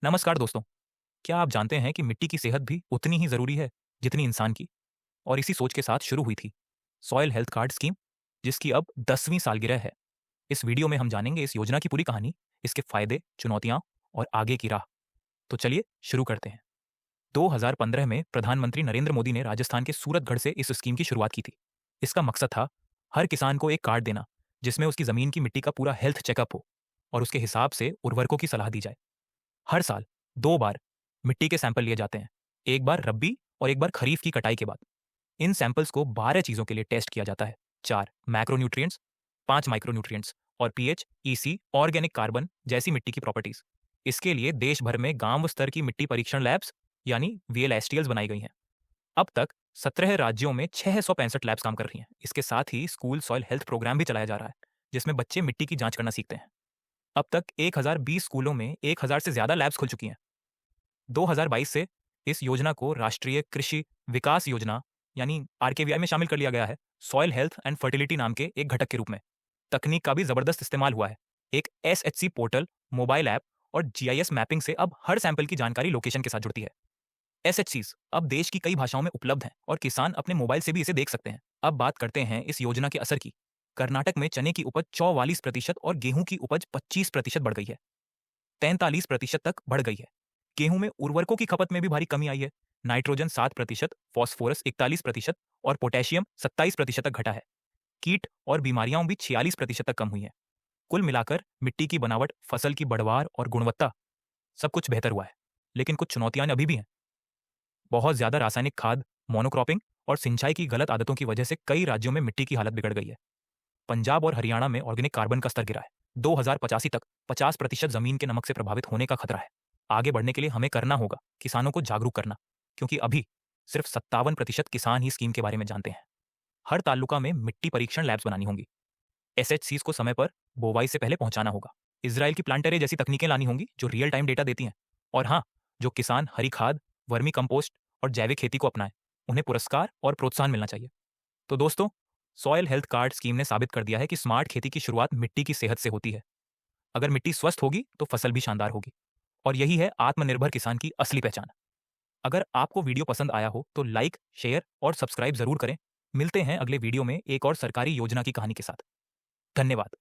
नमस्कार दोस्तों। क्या आप जानते हैं कि मिट्टी की सेहत भी उतनी ही जरूरी है जितनी इंसान की? और इसी सोच के साथ शुरू हुई थी सॉइल हेल्थ कार्ड स्कीम, जिसकी अब 10वीं सालगिरह है। इस वीडियो में हम जानेंगे इस योजना की पूरी कहानी, इसके फायदे, चुनौतियां और आगे की राह। तो चलिए शुरू करते हैं। 2015 में प्रधानमंत्री नरेंद्र मोदी ने राजस्थान के सूरतगढ़ से इस स्कीम की शुरुआत की थी। इसका मकसद था हर किसान को एक कार्ड देना जिसमें उसकी जमीन की मिट्टी का पूरा हेल्थ चेकअप हो और उसके हिसाब से उर्वरकों की सलाह दी जाए। हर साल 2 बार मिट्टी के सैंपल लिए जाते हैं, एक बार रब्बी और एक बार खरीफ की कटाई के बाद। इन सैंपल्स को 12 चीजों के लिए टेस्ट किया जाता है। 4 मैक्रोन्यूट्रिएंट्स, 5 माइक्रोन्यूट्रिएंट्स और पीएच, ईसी, ऑर्गेनिक कार्बन जैसी मिट्टी की प्रॉपर्टीज। इसके लिए देश भर में गांव स्तर की मिट्टी परीक्षण लैब्स यानी वीएलएसटीएल्स बनाई गई हैं। अब तक 17 राज्यों में 665 लैब्स काम कर रही हैं। इसके साथ ही स्कूल सॉइल हेल्थ प्रोग्राम भी चलाया जा रहा है, जिसमें बच्चे मिट्टी की जांच करना सीखते हैं। अब तक 1020 स्कूलों में 1000 से ज्यादा लैब्स खुल चुकी हैं। 2022 से इस योजना को राष्ट्रीय कृषि विकास योजना यानी आरकेवीआई में शामिल कर लिया गया है, सॉइल हेल्थ एंड फर्टिलिटी नाम के एक घटक के रूप में। तकनीक का भी जबरदस्त इस्तेमाल हुआ है। एक एसएचसी पोर्टल, मोबाइल ऐप और जीआईएस मैपिंग से अब हर सैंपल की जानकारी लोकेशन के साथ जुड़ती है। एसएचसीज अब देश की कई भाषाओं में उपलब्ध हैं और किसान अपने मोबाइल से भी इसे देख सकते हैं। अब बात करते हैं इस योजना के असर की। कर्नाटक में चने की उपज 44% और गेहूं की उपज 25% बढ़ गई है। 43% तक बढ़ गई है। गेहूं में उर्वरकों की खपत में भी भारी कमी आई है। नाइट्रोजन 7%, फॉस्फोरस 41% और पोटेशियम 27% तक घटा है। कीट और बीमारियां भी 46% तक कम हुई हैं। कुल मिलाकर मिट्टी की बनावट, फसल की बढ़वार और गुणवत्ता सब कुछ बेहतर हुआ है। लेकिन कुछ चुनौतियां अभी भी हैं। बहुत ज्यादा रासायनिक खाद, मोनोक्रॉपिंग और सिंचाई की गलत आदतों की वजह से कई राज्यों में मिट्टी की हालत बिगड़ गई है। पंजाब और हरियाणा में ऑर्गेनिक कार्बन का स्तर गिरा है। 2085 तक 50% जमीन के नमक से प्रभावित होने का खतरा है। आगे बढ़ने के लिए हमें करना होगा किसानों को जागरूक करना, क्योंकि अभी सिर्फ 57% किसान ही स्कीम के बारे में जानते हैं। हर तालुका में मिट्टी परीक्षण लैब्स बनानी होंगी। एसएचसीज को समय पर बोवाई से पहले पहुंचाना होगा। इजराइल की प्लांटरे जैसी तकनीकें लानी होंगी जो रियल टाइम डेटा देती हैं। और हाँ, जो किसान हरी खाद, वर्मी कंपोस्ट और जैविक खेती को अपनाएं, उन्हें पुरस्कार और प्रोत्साहन मिलना चाहिए। तो दोस्तों, सॉयल हेल्थ कार्ड स्कीम ने साबित कर दिया है कि स्मार्ट खेती की शुरुआत मिट्टी की सेहत से होती है। अगर मिट्टी स्वस्थ होगी तो फसल भी शानदार होगी। और यही है आत्मनिर्भर किसान की असली पहचान। अगर आपको वीडियो पसंद आया हो तो लाइक, शेयर और सब्सक्राइब जरूर करें। मिलते हैं अगले वीडियो में एक और सरकारी योजना की कहानी के साथ। धन्यवाद।